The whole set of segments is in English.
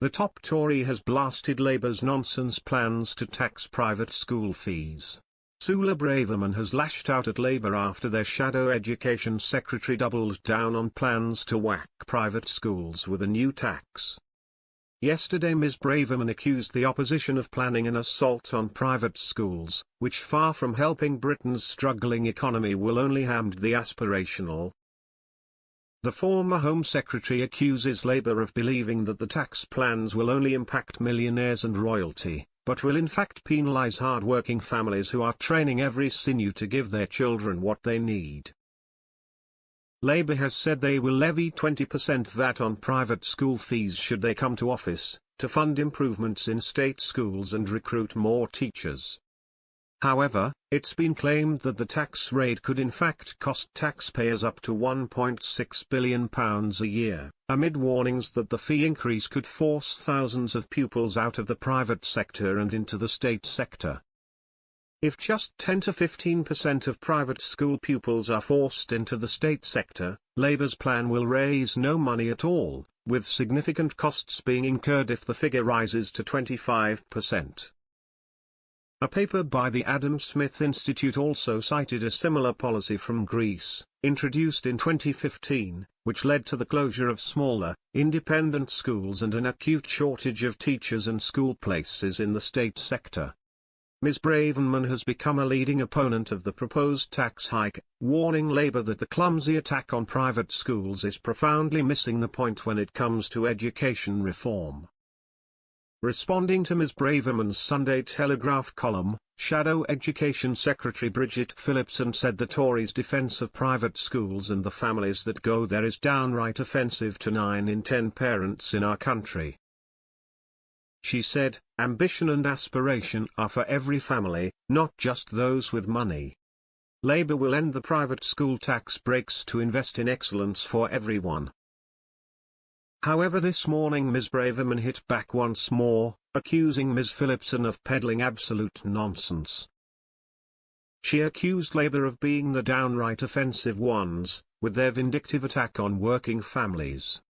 The top Tory has blasted Labour's nonsense plans to tax private school fees. Suella Braverman has lashed out at Labour after their shadow education secretary doubled down on plans to whack private schools with a new tax. Yesterday Ms Braverman accused the opposition of planning an assault on private schools, which far from helping Britain's struggling economy will only hamper the aspirational. The former Home Secretary accuses Labour of believing that the tax plans will only impact millionaires and royalty, but will in fact penalise hard-working families who are training every sinew to give their children what they need. Labour has said they will levy 20% VAT on private school fees should they come to office, to fund improvements in state schools and recruit more teachers. However, it's been claimed that the tax rate could in fact cost taxpayers up to £1.6 billion a year, amid warnings that the fee increase could force thousands of pupils out of the private sector and into the state sector. If just 10 to 15% of private school pupils are forced into the state sector, Labour's plan will raise no money at all, with significant costs being incurred if the figure rises to 25%. A paper by the Adam Smith Institute also cited a similar policy from Greece, introduced in 2015, which led to the closure of smaller, independent schools and an acute shortage of teachers and school places in the state sector. Ms Braverman has become a leading opponent of the proposed tax hike, warning Labour that the clumsy attack on private schools is profoundly missing the point when it comes to education reform. Responding to Ms Braverman's Sunday Telegraph column, Shadow Education Secretary Bridget Phillipson said the Tories' defence of private schools and the families that go there is downright offensive to 9 in 10 parents in our country. She said, "Ambition and aspiration are for every family, not just those with money. Labour will end the private school tax breaks to invest in excellence for everyone." However, this morning Ms Braverman hit back once more, accusing Ms Phillipson of peddling absolute nonsense. She accused Labour of being the downright offensive ones, with their vindictive attack on working families.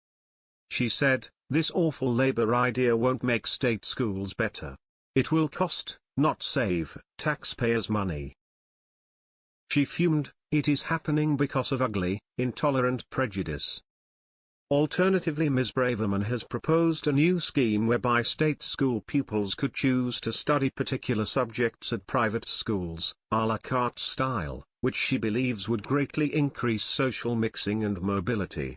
She said, "This awful Labour idea won't make state schools better. It will cost, not save, taxpayers money." She fumed, "It is happening because of ugly, intolerant prejudice." Alternatively, Ms Braverman has proposed a new scheme whereby state school pupils could choose to study particular subjects at private schools, à la carte style, which she believes would greatly increase social mixing and mobility.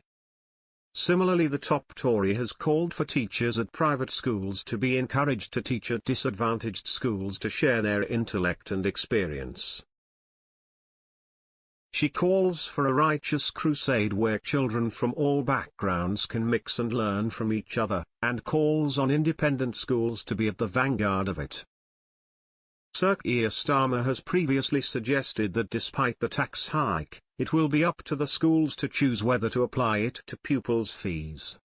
Similarly, the top Tory has called for teachers at private schools to be encouraged to teach at disadvantaged schools to share their intellect and experience. She calls for a righteous crusade where children from all backgrounds can mix and learn from each other, and calls on independent schools to be at the vanguard of it. Sir Keir Starmer has previously suggested that despite the tax hike, it will be up to the schools to choose whether to apply it to pupils' fees.